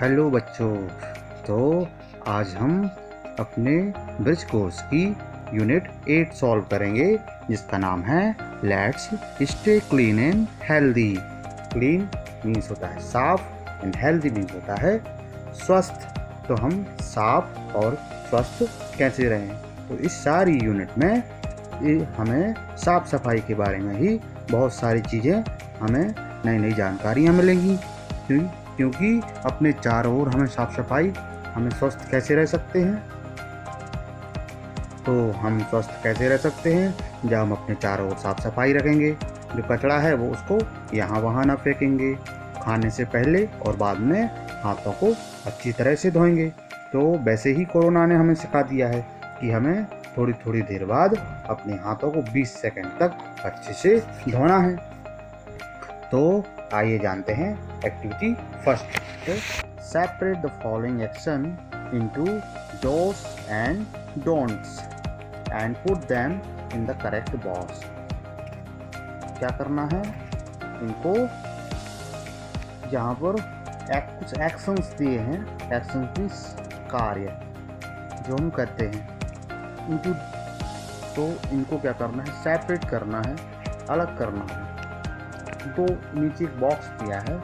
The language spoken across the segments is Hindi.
हेलो बच्चों। तो आज हम अपने ब्रिज कोर्स की यूनिट 8 सॉल्व करेंगे, जिसका नाम है let's stay clean and healthy. Clean means होता है साफ एंड हेल्दी मीन्स होता है स्वस्थ। तो हम साफ और स्वस्थ कैसे रहें, तो इस सारी यूनिट में हमें साफ सफाई के बारे में ही बहुत सारी चीज़ें, हमें नई नई जानकारियाँ मिलेंगी। क्योंकि अपने चारों ओर हमें साफ सफाई, हमें स्वस्थ कैसे रह सकते हैं। तो हम स्वस्थ कैसे रह सकते हैं जब हम अपने चारों ओर साफ सफाई रखेंगे। जो कचरा है वो उसको यहाँ वहाँ ना फेंकेंगे। खाने से पहले और बाद में हाथों को अच्छी तरह से धोएंगे। तो वैसे ही कोरोना ने हमें सिखा दिया है कि हमें थोड़ी थोड़ी देर बाद अपने हाथों को 20 सेकंड तक अच्छे से धोना है। तो आइए जानते हैं activity first. Separate the following action into dos and don'ts and put them in the correct box. क्या करना है, इनको यहाँ पर कुछ एक्शंस दिए हैं। एक्शंस मीन्स कार्य जो हम करते हैं इनटू, तो इनको क्या करना है, सेपरेट करना है, अलग करना है। तो नीचे एक बॉक्स दिया है,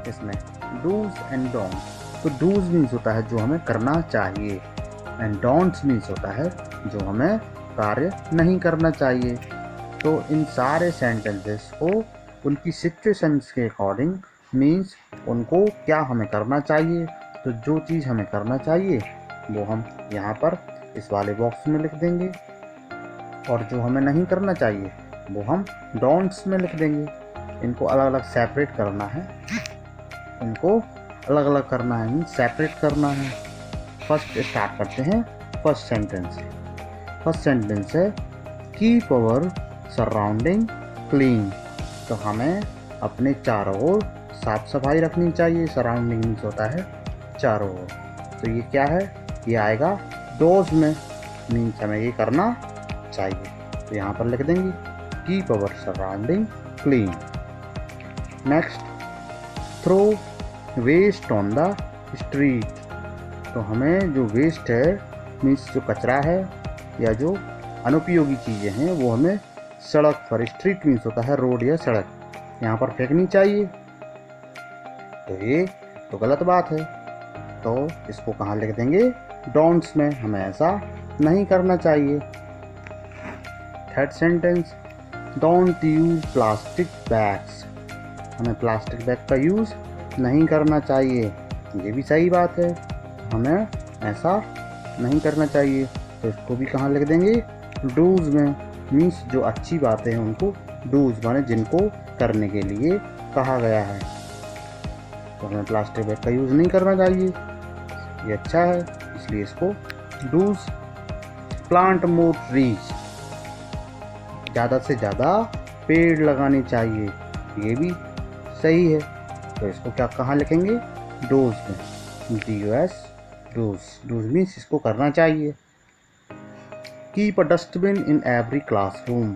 इसमें डूज एंड डोंट्स। तो डूज मीन्स होता है जो हमें करना चाहिए, एंड डोंट्स मीन्स होता है जो हमें कार्य नहीं करना चाहिए। तो इन सारे सेंटेंसेस को उनकी सिचुएशंस के अकॉर्डिंग मीन्स उनको क्या हमें करना चाहिए। तो जो चीज़ हमें करना चाहिए वो हम यहाँ पर इस वाले बॉक्स में लिख देंगे, और जो हमें नहीं करना चाहिए वो हम डोंट्स में लिख देंगे। इनको अलग अलग सेपरेट करना है, इनको अलग अलग करना है, मीन्स सेपरेट करना है। फर्स्ट स्टार्ट करते हैं फर्स्ट सेंटेंस से। फर्स्ट सेंटेंस है कीप अवर सराउंडिंग क्लीन। तो हमें अपने चारों ओर साफ सफाई रखनी चाहिए। सराउंडिंग मीन्स होता है चारों ओर। तो ये क्या है, ये आएगा डोज में, मीन्स हमें ये करना चाहिए। तो यहाँ पर लिख देंगे keep our surrounding clean. Next, throw waste on the street. तो हमें जो वेस्ट है, मीन्स जो कचरा है या जो अनुपयोगी चीज़ें हैं, वो हमें सड़क पर, स्ट्रीट मीन्स होता है रोड या सड़क, यहाँ पर फेंकनी चाहिए। तो ये तो गलत बात है। तो इसको कहाँ लिख देंगे, डोंट्स में। हमें ऐसा नहीं करना चाहिए। Third sentence, don't use plastic bags. हमें प्लास्टिक बैग का यूज़ नहीं करना चाहिए। ये भी सही बात है, हमें ऐसा नहीं करना चाहिए। तो इसको भी कहाँ लिख देंगे, डूज में। मीन्स जो अच्छी बातें हैं उनको डूज माने जिनको करने के लिए कहा गया है। तो हमें प्लास्टिक बैग का यूज़ नहीं करना चाहिए, ये अच्छा है, इसलिए इसको डूज। Plant more trees. ज़्यादा से ज़्यादा पेड़ लगाने चाहिए, ये भी सही है। तो इसको क्या कहाँ लिखेंगे, डोज में, DOS, डोज। डोज मीन्स इसको करना चाहिए। Keep a dustbin in every classroom.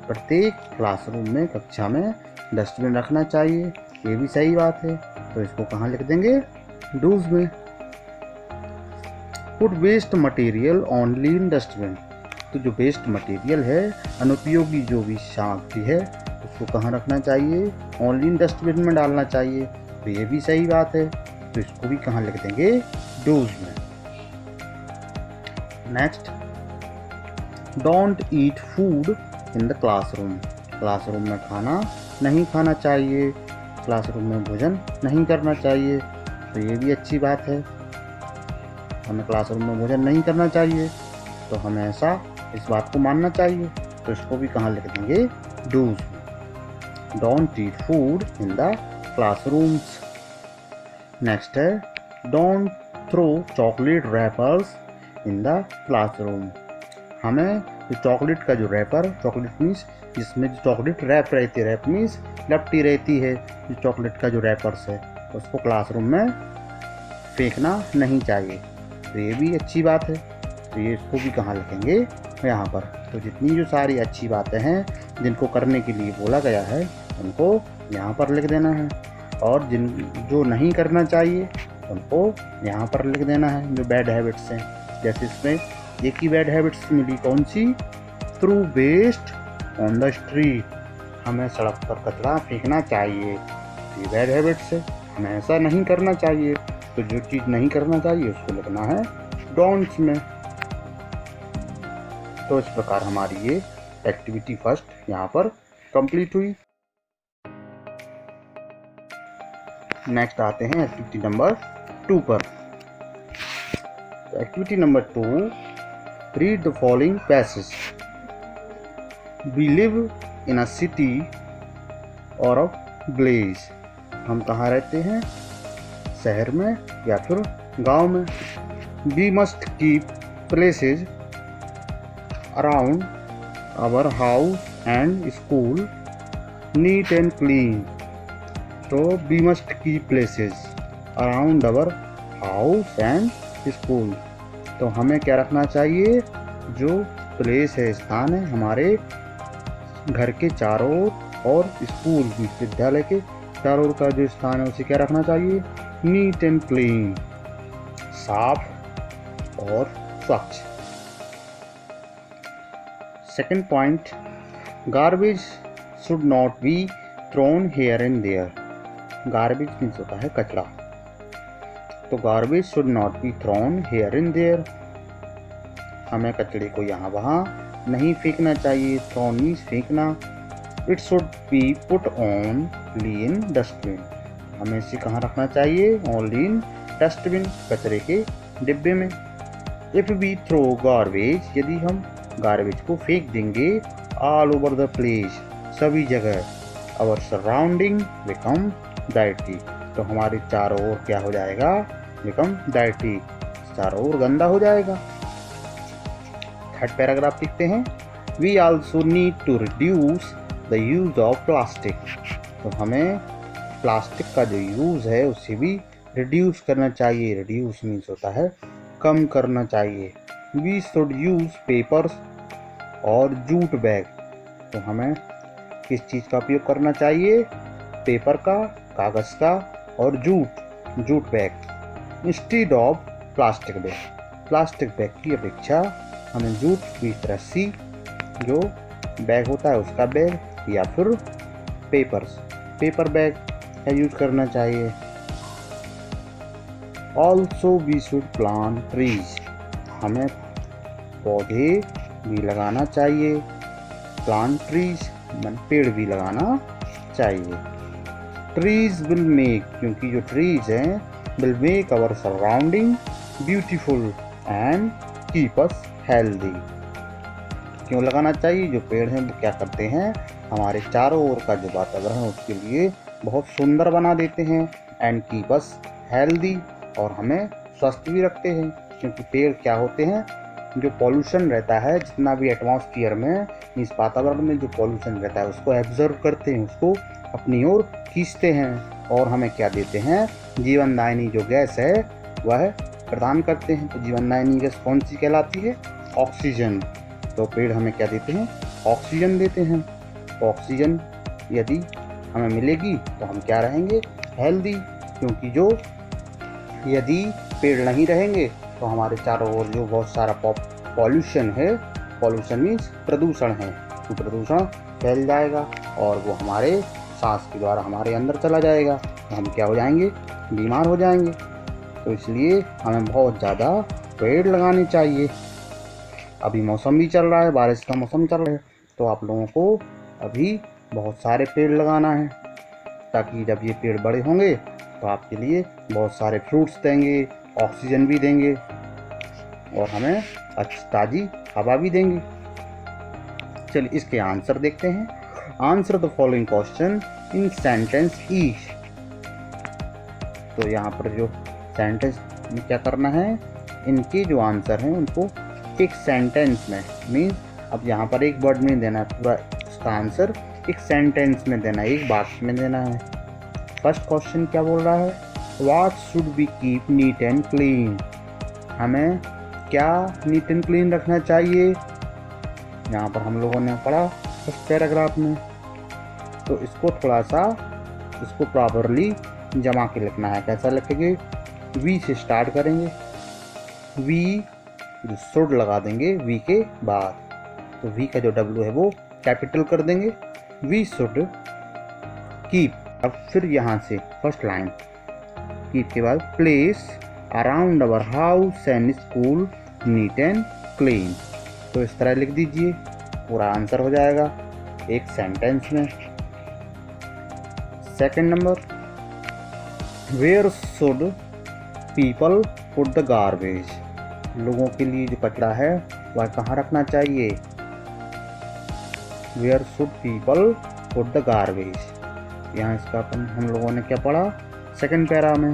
प्रत्येक क्लासरूम में, कक्षा में डस्टबिन रखना चाहिए, ये भी सही बात है। तो इसको कहाँ लिख देंगे, डोज में। Put waste material only in dustbin. तो जो वेस्ट मटेरियल है, अनुपयोगी जो भी सामग्री है, उसको कहाँ रखना चाहिए, ओनली इन डस्टबिन में डालना चाहिए। तो ये भी सही बात है। तो इसको भी कहाँ लिख देंगे, डूज में। Next, don't eat food in the classroom. Classroom में खाना नहीं खाना चाहिए, क्लासरूम में भोजन नहीं करना चाहिए। तो ये भी अच्छी बात है, हमें क्लासरूम में भोजन नहीं करना चाहिए। तो हमें ऐसा इस बात को मानना चाहिए। तो इसको भी कहाँ लिख देंगे, डूज में। Don't eat food in the classrooms. Next है don't throw chocolate wrappers in the classroom. हमें जो चॉकलेट का जो रैपर, चॉकलेट मीन्स जिसमें जो चॉकलेट रैप रहती है, रैप मीन्स लपटी रहती है, जो चॉकलेट का जो रैपर्स है, उसको क्लासरूम में फेंकना नहीं चाहिए। तो ये भी अच्छी बात है। तो ये इसको भी कहाँ लिखेंगे, यहाँ पर। तो जितनी जो सारी अच्छी बातें हैं जिनको करने के लिए बोला गया है, उनको यहाँ पर लिख देना है। और जो नहीं करना चाहिए उनको यहाँ पर लिख देना है जो बैड हैबिट्स हैं। जैसे इसमें एक ही बैड हैबिट्स मिली, कौन सी? Throw waste on the street, हमें सड़क पर कचरा फेंकना चाहिए। ये बैड हैबिट्स है, हमें ऐसा नहीं करना चाहिए। तो जो चीज़ नहीं करना चाहिए उसको लिखना है डोंट्स में। तो इस प्रकार हमारी ये एक्टिविटी फर्स्ट यहाँ पर कंप्लीट हुई। नेक्स्ट आते हैं एक्टिविटी नंबर 2 पर। Activity number 2, read the following passage. We live in a city और अ विलेज, हम कहाँ रहते हैं? शहर में या फिर गांव में। We must keep places around our house and school neat and clean. तो we must keep places around our house and school, तो हमें क्या रखना चाहिए? जो प्लेस है, स्थान है, हमारे घर के चारों ओर और स्कूल विद्यालय के चारों ओर का जो स्थान है उसे क्या रखना चाहिए? नीट एंड क्लीन, साफ और स्वच्छ। Second point, garbage should not be thrown here and there. Garbage means होता है कचरा, तो garbage should not be thrown here and there, हमें कचरे को यहाँ वहाँ नहीं फेंकना चाहिए। थ्रोन मीन्स फेंकना। It should be put only in dustbin, हमें इसे कहाँ रखना चाहिए? ओनली इन डस्टबिन, कचरे के डिब्बे में। इफ वी थ्रो गार्बेज, यदि हम गार्बेज को फेंक देंगे ऑल ओवर द प्लेस, सभी जगह, आवर सराउंडिंग बिकम डर्टी, तो हमारे चारों ओर क्या हो जाएगा? बिकम डर्टी, चारों ओर गंदा हो जाएगा। थर्ड पैराग्राफ लिखते हैं, we also need to reduce the use of plastic, तो हमें प्लास्टिक का जो यूज़ है उसे भी रिड्यूस करना चाहिए। रिड्यूस मीन्स होता है कम करना चाहिए। वी शुड यूज़ पेपर्स और जूट बैग, तो हमें किस चीज़ का उपयोग करना चाहिए? पेपर का, कागज़ का और jute bag instead of plastic bag. Plastic bag की अपेक्षा हमें जूट की रस्सी जो बैग होता है उसका बैग या फिर पेपर बैग का यूज करना चाहिए। Also we should plant trees, हमें पौधे भी लगाना चाहिए। प्लांट ट्रीज पेड़ भी लगाना चाहिए। ट्रीज विल मेक, क्योंकि जो ट्रीज हैं will make our surrounding beautiful and keep us healthy. क्यों लगाना चाहिए? जो पेड़ हैं वो क्या करते हैं? हमारे चारों ओर का जो वातावरण है उसके लिए बहुत सुंदर बना देते हैं। एंड कीप अस हेल्दी, और हमें स्वस्थ भी रखते हैं। क्योंकि पेड़ क्या होते हैं? जो पॉल्यूशन रहता है, जितना भी एटमॉस्फेयर में, इस वातावरण में जो पॉल्यूशन रहता है उसको एब्जॉर्ब करते हैं, उसको अपनी ओर खींचते हैं और हमें क्या देते हैं? जीवनदायिनी जो गैस है वह प्रदान करते हैं। तो जीवनदायिनी गैस कौन सी कहलाती है? ऑक्सीजन। तो पेड़ हमें क्या देते हैं? ऑक्सीजन देते हैं। तो ऑक्सीजन यदि हमें मिलेगी तो हम क्या रहेंगे? हेल्दी। क्योंकि जो यदि पेड़ नहीं रहेंगे तो हमारे चारों ओर जो बहुत सारा पॉल्यूशन है, पॉल्यूशन मीन्स प्रदूषण है, तो प्रदूषण फैल जाएगा और वो हमारे सांस के द्वारा हमारे अंदर चला जाएगा, तो हम क्या हो जाएंगे? बीमार हो जाएंगे। तो इसलिए हमें बहुत ज़्यादा पेड़ लगाने चाहिए। अभी मौसम भी चल रहा है, बारिश का मौसम चल रहा है, तो आप लोगों को अभी बहुत सारे पेड़ लगाना है, ताकि जब ये पेड़ बड़े होंगे तो आपके लिए बहुत सारे फ्रूट्स देंगे, ऑक्सीजन भी देंगे और हमें अच्छी ताज़ी हवा भी देंगे। चलिए इसके आंसर देखते हैं। Answer the following question in sentence each. तो यहाँ पर जो सेंटेंस में क्या करना है? इनके जो आंसर हैं उनको एक सेंटेंस में, मीन्स अब यहाँ पर एक वर्ड में देना है, पूरा इसका आंसर एक सेंटेंस में देना है, एक वाक्य में देना है। फर्स्ट क्वेश्चन क्या बोल रहा है? What should we keep neat and clean, हमें क्या नीट एंड क्लीन रखना चाहिए? यहाँ पर हम लोगों ने पढ़ा फर्स्ट पैराग्राफ में, तो इसको थोड़ा सा इसको प्रॉपरली जमा के लिखना है। कैसा लिखेंगे? वी से स्टार्ट करेंगे, वी जो शुड लगा देंगे वी के बाद, तो वी का जो डब्ल्यू है वो कैपिटल कर देंगे, वी शुड कीप। अब फिर यहाँ से फर्स्ट लाइन कीप के बाद place around our house and school neat and clean. तो इस तरह लिख दीजिए, पूरा आंसर हो जाएगा एक सेंटेंस में। Second number, where should people put the garbage. लोगों के लिए जो कचरा है वह कहाँ रखना चाहिए। Where should people put the garbage, यहाँ इसका हम लोगों ने क्या पढ़ा सेकंड पैरा में,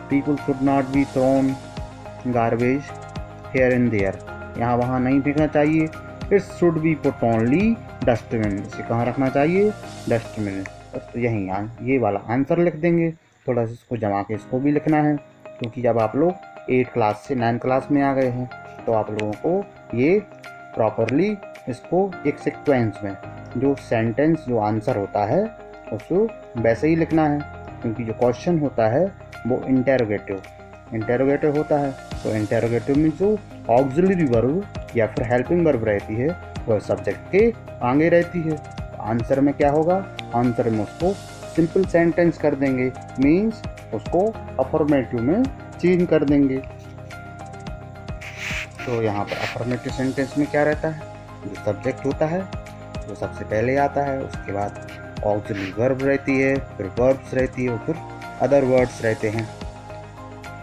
people should not be thrown garbage here and there, यहाँ वहाँ नहीं फेंकना चाहिए। It should be put only dustbin, इसे कहाँ रखना चाहिए डस्टबिन। तो यहीं ये वाला आंसर लिख देंगे। थोड़ा सा इसको जमा के इसको भी लिखना है, क्योंकि जब आप लोग 8 क्लास से 9 क्लास में आ गए हैं तो आप लोगों को ये प्रॉपरली इसको एक सीक्वेंस में जो सेंटेंस जो आंसर होता है उसको वैसे ही लिखना है, क्योंकि जो क्वेश्चन होता है वो इंटेरोगेटिव होता है। तो इंटेरोगेटिव में जो ऑक्सिलरी वर्ब या फिर हेल्पिंग वर्ब रहती है वह सब्जेक्ट के आगे रहती है। आंसर में क्या होगा, आंसर में उसको सिंपल सेंटेंस कर देंगे, मीन्स उसको अफर्मेटिव में चेंज कर देंगे। तो यहाँ पर अफर्मेटिव सेंटेंस में क्या रहता है, जो सब्जेक्ट होता है वो सबसे पहले आता है, उसके बाद ऑक्सिलरी वर्ब रहती है, फिर वर्ब्स रहती है और फिर अदर वर्ड्स रहते हैं।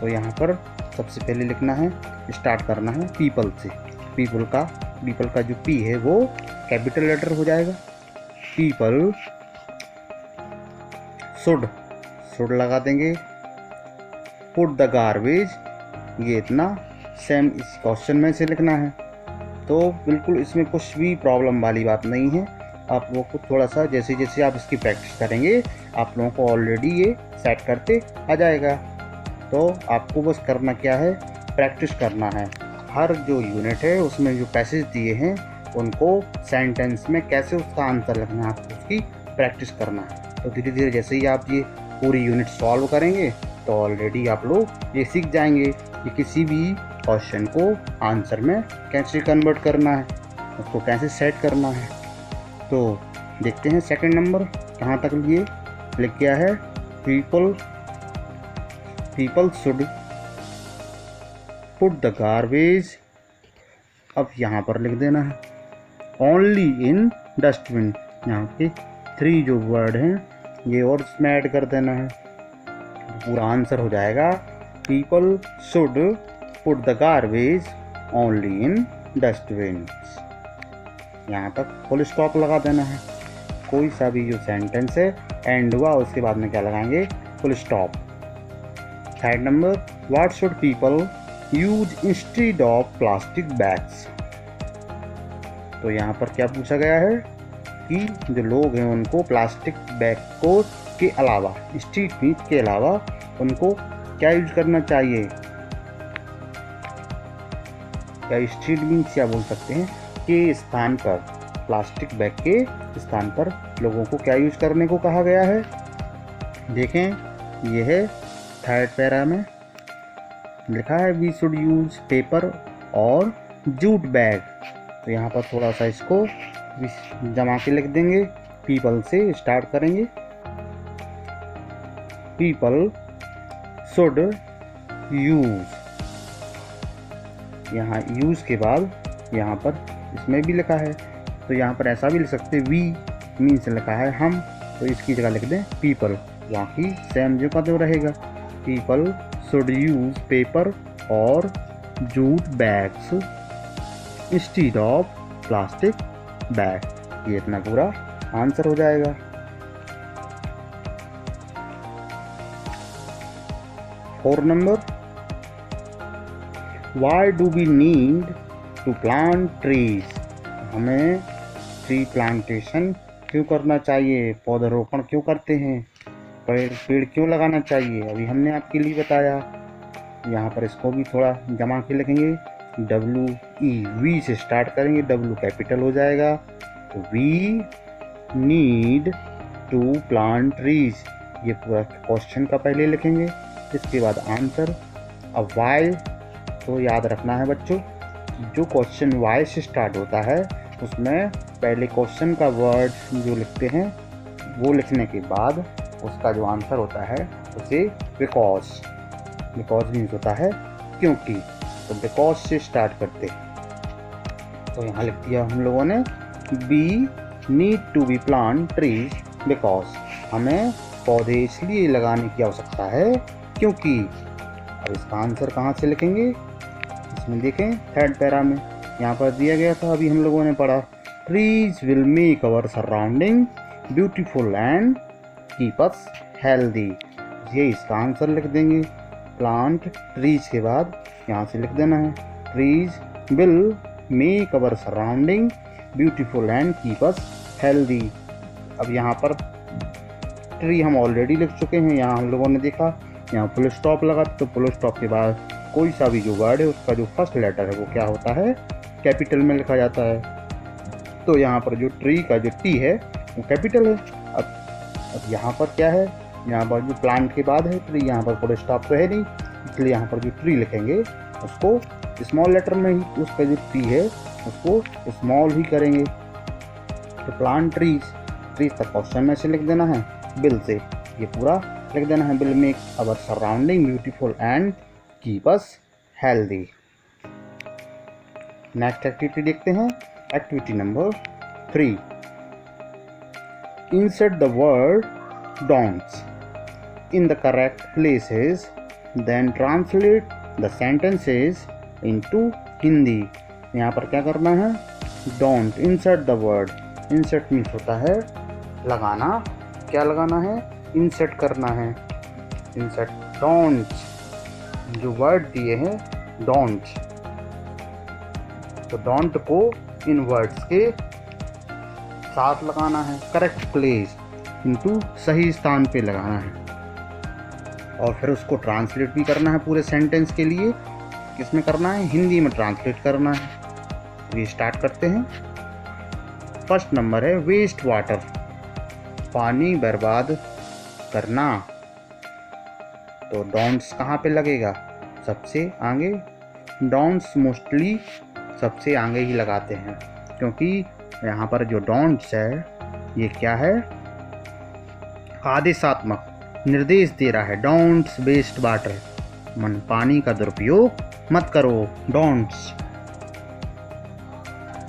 तो यहाँ पर सबसे पहले लिखना है, स्टार्ट करना है पीपल से। पीपल का जो पी है वो कैपिटल लेटर हो जाएगा। पीपल शुड लगा देंगे, पुट द गार्बेज, ये इतना सेम इस क्वेश्चन में से लिखना है। तो बिल्कुल इसमें कुछ भी प्रॉब्लम वाली बात नहीं है। आप लोगों को थोड़ा सा जैसे जैसे आप इसकी प्रैक्टिस करेंगे आप लोगों को ऑलरेडी ये सेट करते आ जाएगा। तो आपको बस करना क्या है, प्रैक्टिस करना है। हर जो यूनिट है उसमें जो पैसेज दिए हैं उनको सेंटेंस में कैसे उसका आंसर लिखना है आपको उसकी प्रैक्टिस करना है। तो धीरे धीरे जैसे ही आप ये पूरी यूनिट सॉल्व करेंगे तो ऑलरेडी आप लोग ये सीख जाएंगे कि किसी भी क्वेश्चन को आंसर में कैसे कन्वर्ट करना है, उसको कैसे सेट करना है। तो देखते हैं सेकंड नंबर कहाँ तक लिए लिख गया है। People should put the garbage, अब यहाँ पर लिख देना है ओनली इन डस्टबिन। यहाँ पे 3 जो वर्ड हैं ये और इसमें ऐड कर देना है, पूरा आंसर हो जाएगा people should put the garbage only in dustbin. यहाँ तक फुल स्टॉप लगा देना है। कोई सा भी जो सेंटेंस है एंड हुआ उसके बाद में क्या लगाएंगे, full stop. Third number, what should people use instead of plastic bags. तो यहाँ पर क्या पूछा गया है कि जो लोग हैं उनको प्लास्टिक बैग को के अलावा, स्ट्रीट मीट के अलावा उनको क्या यूज करना चाहिए। क्या स्ट्रीट मीट क्या बोल सकते हैं के स्थान पर, प्लास्टिक बैग के स्थान पर लोगों को क्या यूज करने को कहा गया है। देखें यह है थर्ड पैरा में लिखा है वी शुड यूज पेपर और जूट बैग। तो यहाँ पर थोड़ा सा इसको जमा के लिख देंगे, पीपल से स्टार्ट करेंगे। पीपल शुड यूज, यहाँ यूज के बाद यहाँ पर इसमें भी लिखा है, तो यहाँ पर ऐसा भी लिख सकते वी मीन्स लिखा है हम, तो इसकी जगह लिख दें पीपल, यहाँ की सेम जो का तो रहेगा। पीपल शुड यूज पेपर और jute bags instead of plastic bag. ये इतना पूरा आंसर हो जाएगा। Four number, why do we need to plant trees. हमें ट्री प्लांटेशन क्यों करना चाहिए, पौधारोपण क्यों करते हैं, पेड़ क्यों लगाना चाहिए, अभी हमने आपके लिए बताया। यहाँ पर इसको भी थोड़ा जमा के लिखेंगे, वी से स्टार्ट करेंगे, W कैपिटल हो जाएगा। तो we need to plant trees, ये पूरा क्वेश्चन का पहले लिखेंगे, इसके बाद आंसर। अब वाई तो याद रखना है बच्चों, जो क्वेश्चन वाई से स्टार्ट होता है उसमें पहले क्वेश्चन का वर्ड जो लिखते हैं वो लिखने के बाद उसका जो आंसर होता है उसे बिकॉज मीन्स होता है क्योंकि, तो बिकॉज से स्टार्ट करते हैं। तो यहाँ लिख दिया हम लोगों ने we need to be plant trees because, हमें पौधे इसलिए लगाने की आवश्यकता है क्योंकि। अब इसका आंसर कहाँ से लिखेंगे, इसमें देखें थर्ड पैरा में यहाँ पर दिया गया था, अभी हम लोगों ने पढ़ा trees will make our surrounding beautiful and keep us healthy. ये इसका आंसर लिख देंगे। प्लांट ट्रीज के बाद यहाँ से लिख देना है trees will make our surrounding beautiful and keep us healthy. अब यहाँ पर ट्री हम ऑलरेडी लिख चुके हैं, यहाँ हम लोगों ने देखा यहाँ फुल स्टॉप लगा, तो फुल स्टॉप के बाद कोई सा भी जो वर्ड है उसका जो फर्स्ट लेटर है वो क्या होता है, कैपिटल में लिखा जाता है। तो यहाँ पर जो ट्री का जो टी है वो कैपिटल है। अब यहाँ पर क्या है, यहाँ पर जो प्लांट के बाद है ट्री, यहाँ पर फुल स्टॉप तो है नहीं, इसलिए यहाँ पर जो ट्री लिखेंगे उसको स्मॉल लेटर में ही, उसका जो टी है उसको स्मॉल ही करेंगे। तो प्लांट ट्रीज तक क्वेश्चन में से लिख देना है, बिल से ये पूरा लिख देना है, bill make our surrounding beautiful and keep us healthy. Next activity देखते हैं, activity number 3। Insert the word don'ts in the correct places, then translate the sentences into Hindi। यहाँ पर क्या करना है, don't insert the word, insert means होता है लगाना, क्या लगाना है, insert करना है, insert don't, जो वर्ड दिए हैं don't, तो don't को इन वर्ड्स के साथ लगाना है, करेक्ट प्लेस इनटू सही स्थान पे लगाना है, और फिर उसको ट्रांसलेट भी करना है पूरे सेंटेंस के लिए। किसमें करना है, हिंदी में ट्रांसलेट करना है। ये स्टार्ट करते हैं। फर्स्ट नंबर है वेस्ट वाटर, पानी बर्बाद करना। तो डोंट्स कहाँ पे लगेगा, सबसे आगे। डोंट्स मोस्टली सबसे आगे ही लगाते हैं, क्योंकि यहाँ पर जो डोंट्स है ये क्या है, आदेशात्मक निर्देश दे रहा है। डोंट्स वेस्ट वाटर, मन पानी का दुरुपयोग मत करो, डोंट्स।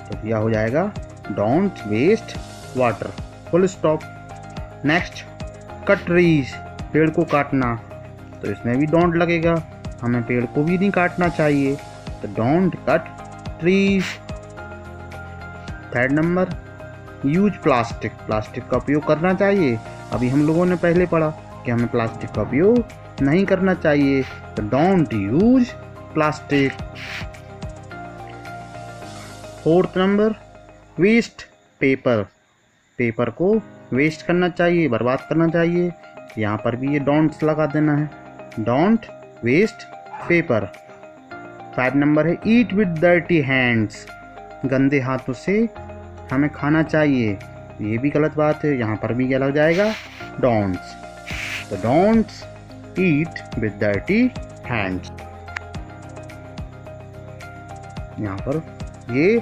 तो यह हो जाएगा don't waste water, full stop. Next, cut trees, पेड़ को काटना, तो इसमें भी डोंट लगेगा, हमें पेड़ को भी नहीं काटना चाहिए, तो don't cut trees. Third number, use plastic, plastic का उपयोग करना चाहिए। अभी हम लोगों ने पहले पढ़ा कि हमें प्लास्टिक का उपयोग नहीं करना चाहिए, तो don't use plastic. Fourth number, waste paper, paper को वेस्ट करना चाहिए, बर्बाद करना चाहिए, यहाँ पर भी ये डोंट्स लगा देना है, डोंट वेस्ट पेपर। 5 नंबर है ईट विद डर्टी हैंड्स, गंदे हाथों से हमें खाना चाहिए, ये भी गलत बात है, यहाँ पर भी क्या लग जाएगा, डोंट्स। तो don'ts eat with dirty hands. यहाँ पर ये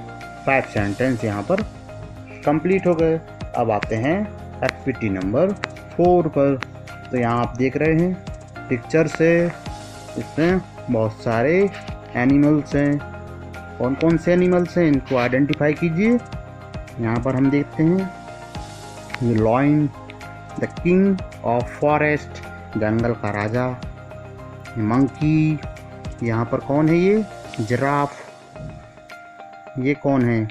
5 सेंटेंस यहाँ पर कंप्लीट हो गए। अब आते हैं एक्टिविटी नंबर 4 पर। तो यहाँ आप देख रहे हैं पिक्चर से, इसमें बहुत सारे एनिमल्स हैं। कौन कौन से एनिमल्स हैं इनको आइडेंटिफाई कीजिए। यहाँ पर हम देखते हैं ये lion, the king of forest, जंगल का राजा। मंकी, यहाँ पर कौन है, ये जिराफ। ये कौन है,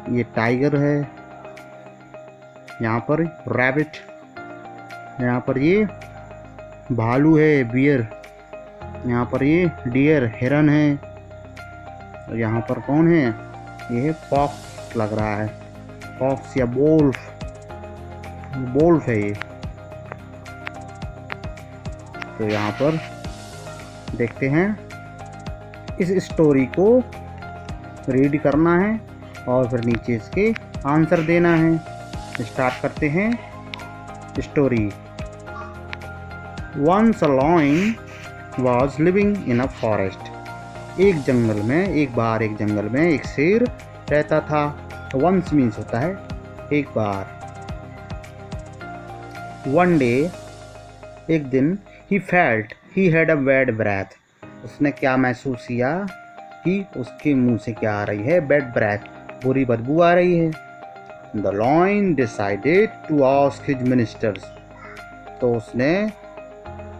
ये टाइगर है। यहाँ पर रैबिट, यहाँ पर ये भालू है, बियर। यहाँ पर ये डियर, हिरन है। और यहाँ पर कौन है, ये है फॉक्स लग रहा है, फॉक्स या वोल्फ, वोल्फ है ये। तो यहाँ पर देखते हैं, इस स्टोरी को रीड करना है और फिर नीचे इसके आंसर देना है। स्टार्ट करते हैं story. Once a lion was living in a forest. एक बार एक जंगल में एक शेर रहता था। वंस मीन्स होता है एक बार। वन डे, एक दिन, he felt he had a bad breath. उसने क्या महसूस किया कि उसके मुंह से क्या आ रही है? बैड ब्रेथ, बुरी बदबू आ रही है। The lion decided to ask his ministers. तो उसने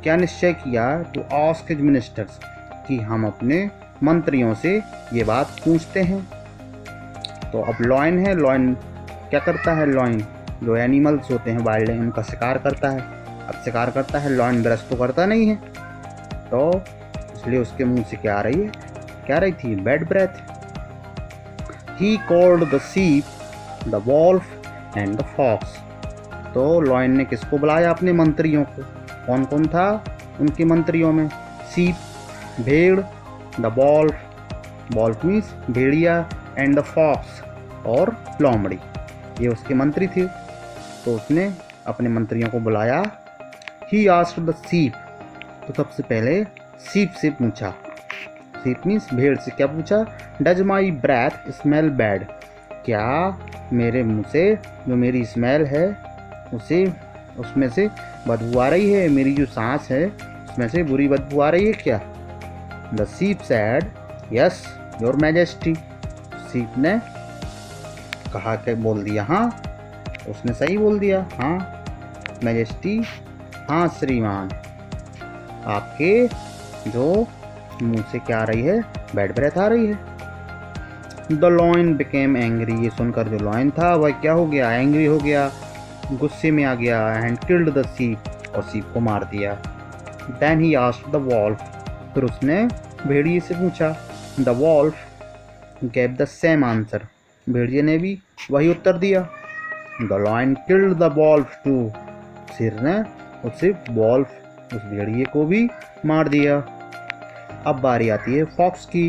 क्या निश्चय किया? टू आस्क हिज मिनिस्टर्स, कि हम अपने मंत्रियों से ये बात पूछते हैं। तो अब लॉयन है, लॉयन क्या करता है? लॉयन जो एनिमल्स होते हैं वाइल्ड, उनका शिकार करता है। अब शिकार करता है, लॉयन ब्रश तो करता नहीं है, तो इसलिए उसके मुंह से क्या आ रही है? क्या रही थी? Bad breath. He called the sheep, the wolf and the fox. तो लॉयन ने किसको बुलाया? अपने मंत्रियों को। कौन कौन था उनके मंत्रियों में? शीप, भेड़, द वॉल्फ मीन्स भेड़िया, एंड द फॉक्स और लोमड़ी, ये उसके मंत्री थे। तो उसने अपने मंत्रियों को बुलाया। ही आस्क्ड द शीप, तो सबसे पहले शीप से पूछा। शीप मीन्स भेड़ से क्या पूछा? Does my breath smell bad? क्या मेरे मुंह से जो मेरी स्मेल है उसमें से बदबू आ रही है? मेरी जो सांस है उसमें से बुरी बदबू आ रही है क्या? The sheep sad yes your majesty. Sheep ने कहा कि बोल दिया हाँ, उसने सही बोल दिया हाँ मैजेस्टी, हाँ श्रीमान, आपके जो मुंह से क्या आ रही है? बैड ब्रेथ आ रही है। The lion became angry. ये सुनकर जो लॉयन था वह क्या हो गया? एंग्री हो गया, गुस्से में आ गया। एंड किल्ड द शीप, और शीप को मार दिया। Then he asked the wolf, फिर उसने भेड़िए से पूछा। The wolf gave the same answer, भेड़िए ने भी वही उत्तर दिया। The lion killed the wolf too, शेर ने उस भेड़िए को भी मार दिया। अब बारी आती है फॉक्स की।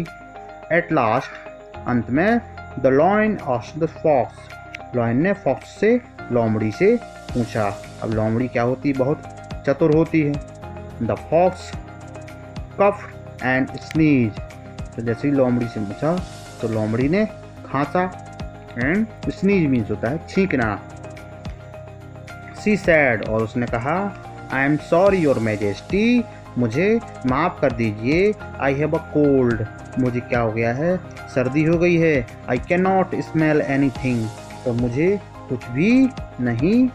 एट लास्ट, अंत में, the lion asked the fox, lion ने फॉक्स से, लोमड़ी से पूछा। अब लोमड़ी क्या होती? बहुत चतुर होती है। The fox cough and sneeze, तो जैसे ही लोमड़ी से पूछा तो लोमड़ी ने खांसा। एंड स्नीज मीन्स होता है छींकना। सी सैड, और उसने कहा, आई एम सॉरी योर मैजेस्टी, मुझे माफ़ कर दीजिए। आई हैव अ कोल्ड, मुझे क्या हो गया है? सर्दी हो गई है। I can not smell any thing, तो मुझे कुछ भी नहीं,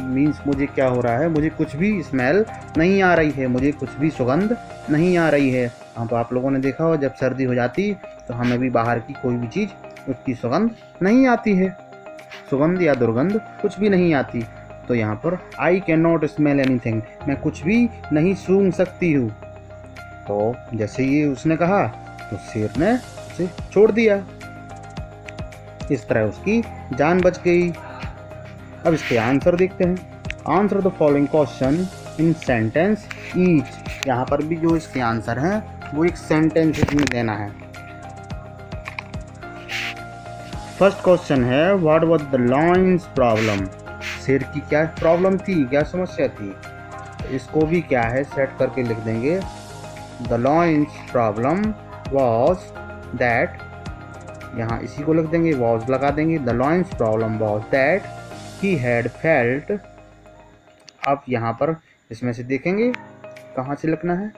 मीन्स मुझे क्या हो रहा है? मुझे कुछ भी स्मेल नहीं आ रही है, मुझे कुछ भी सुगंध नहीं आ रही है। अब आप लोगों ने देखा हो जब सर्दी हो जाती तो हमें भी बाहर की कोई भी चीज़ उसकी सुगंध नहीं आती है, सुगंध या दुर्गंध कुछ भी नहीं आती। तो यहाँ पर आई कैन नॉट स्मेल एनीथिंग, मैं कुछ भी नहीं सूंघ सकती हूँ। तो जैसे ये उसने कहा तो शेर ने उसे छोड़ दिया। इस तरह उसकी जान बच गई। अब इसके आंसर देखते हैं। Answer the following question in sentence each. यहाँ पर भी जो इसके आंसर हैं वो एक सेंटेंस में देना है। फर्स्ट क्वेश्चन है, what was the lion's problem? शेर की क्या प्रॉब्लम थी, क्या समस्या थी? इसको भी क्या है सेट करके लिख देंगे। The lion's problem was that, यहाँ इसी को लिख देंगे, वाज लगा देंगे। The lion's problem was that he had felt. अब यहाँ पर इसमें से देखेंगे कहाँ से लिखना है,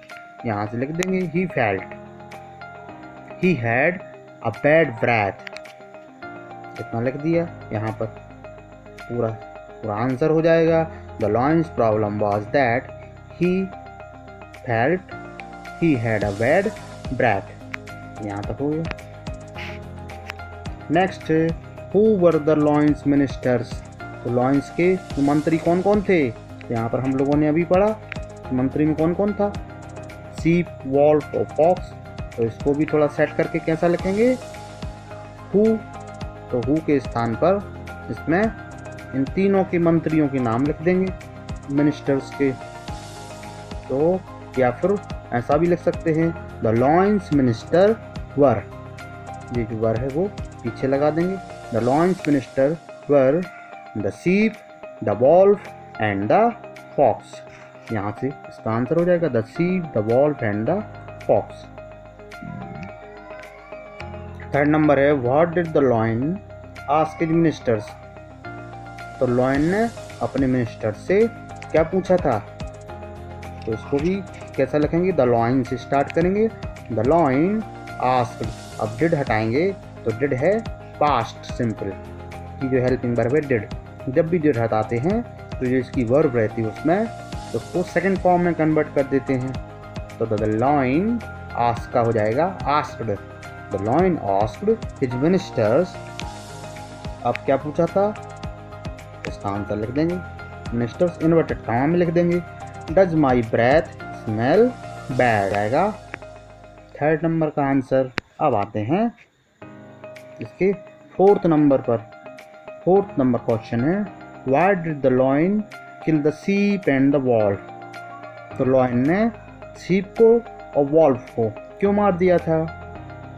यहाँ से लिख देंगे he felt, he had a bad breath, इतना लिख दिया। यहाँ पर पूरा आंसर हो जाएगा। The lion's problem was that he felt he had a bad breath, यहाँ तक हो गया। Next, who were the lion's ministers? तो लॉयंस के मंत्री कौन कौन थे? यहाँ पर हम लोगों ने अभी पढ़ा मंत्री में कौन कौन था, शीप, वॉल्फ और फॉक्स। तो इसको भी थोड़ा सेट करके कैसा लिखेंगे, हु, तो हु के स्थान पर इसमें इन तीनों के मंत्रियों के नाम लिख देंगे मिनिस्टर्स के। तो या फिर ऐसा भी लिख सकते हैं, द लॉयंस मिनिस्टर वर, ये जो वर है वो पीछे लगा देंगे। The lions minister were the sheep, the wolf and the fox. यहाँ से इसका आंसर हो जाएगा the sheep, the wolf and the fox. Third number है what did the lion ask his ministers. तो लॉयन ने अपने मिनिस्टर से क्या पूछा था, तो इसको भी कैसा लिखेंगे, द लॉयन से स्टार्ट करेंगे। द लॉयन आस्क्ड, अब डिड हटाएंगे तो डिड है पास्ट सिंपल की जो हेल्पिंग वर्ब है डिड। जब भी डिड हटाते हैं तो जो इसकी वर्ब रहती है उसमें तो उसको सेकंड फॉर्म में कन्वर्ट कर देते हैं। तो द लॉयन आस्क का हो जाएगा asked. The lion asked his ministers, अब क्या पूछा था, इसका आंसर लिख देंगे मिनिस्टर्स इन्वर्टेड कॉमा में लिख देंगे। Does my breath smell bad आएगा थर्ड नंबर का आंसर। अब आते हैं इसके फोर्थ नंबर पर। फोर्थ नंबर क्वेश्चन है why did the lion kill the sheep and the wolf. तो लॉयन ने शीप को और वॉल्फ को क्यों मार दिया था,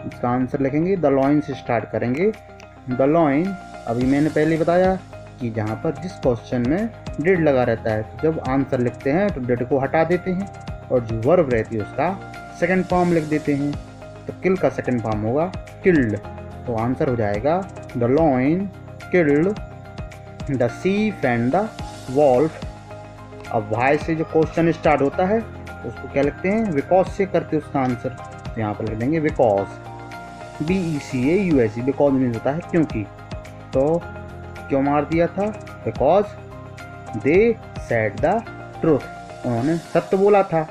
इसका आंसर लिखेंगे द लॉयन से स्टार्ट करेंगे। द लॉयन, अभी मैंने पहले बताया कि जहाँ पर जिस क्वेश्चन में डिड लगा रहता है तो जब आंसर लिखते हैं तो डिड को हटा देते हैं और जो वर्ब रहती है उसका सेकंड फॉर्म लिख देते हैं। तो किल का सेकंड फॉर्म होगा किल्ड, तो आंसर हो जाएगा the lion killed the sheep and the wolf. अब वाई से जो क्वेश्चन स्टार्ट होता है उसको क्या लिखते हैं, बिकॉज से करते उसका आंसर। तो यहाँ पर लिख देंगे बिकॉज, BECAUSE, बिकॉज मीन्स होता है क्योंकि। तो क्यों मार दिया था, because they said the truth, उन्होंने सत्य बोला था।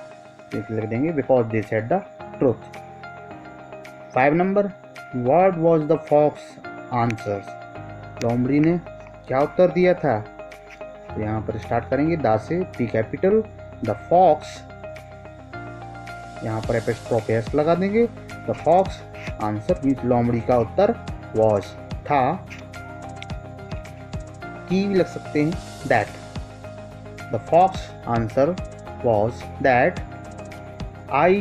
तो लिख देंगे because they said the truth. 5 number what was the fox answers. लोमड़ी ने क्या उत्तर दिया था, तो यहाँ पर स्टार्ट करेंगे द से, P कैपिटल, द फॉक्स, यहाँ पर एपिस्ट्रोफ एस लगा देंगे। द फॉक्स आंसर मीन्स लोमड़ी का उत्तर वॉज था, की भी लग सकते हैं that. The fox answer was that I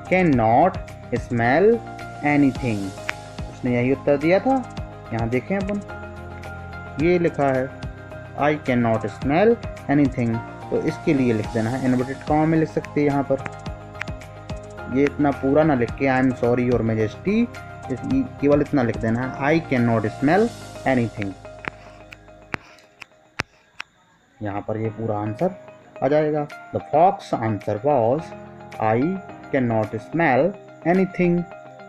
can not smell anything. उसने यही उत्तर दिया था। यहाँ देखें अपन, ये लिखा है I can not smell anything, तो इसके लिए लिख देना है इन्वर्टेड कॉमा में लिख सकते हैं यहाँ पर। ये इतना पूरा ना लिख के I am sorry your majesty, केवल इतना लिख देना है I can not smell anything. यहाँ पर ये पूरा आंसर आ जाएगा। The fox answer was I can not smell anything,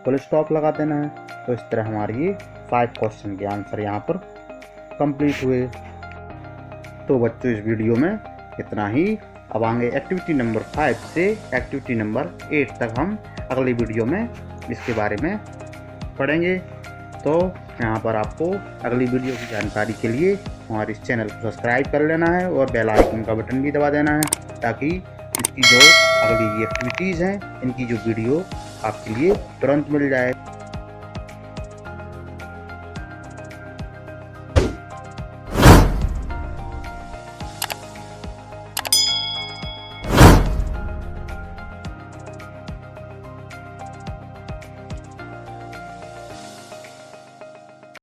full stop लगा देना है। तो इस तरह हमारे ये 5 क्वेश्चन के आंसर यहाँ पर कंप्लीट हुए। तो बच्चों इस वीडियो में इतना ही। अब आगे एक्टिविटी नंबर 5 से एक्टिविटी नंबर 8 तक हम अगली वीडियो में इसके बारे में पढ़ेंगे। तो यहाँ पर आपको अगली वीडियो की जानकारी के लिए हमारे इस चैनल को सब्सक्राइब कर लेना है और बेल आइकन का बटन भी दबा देना है, ताकि इसकी जो अगली एक्टिविटीज़ हैं इनकी जो वीडियो आपके लिए तुरंत मिल जाए।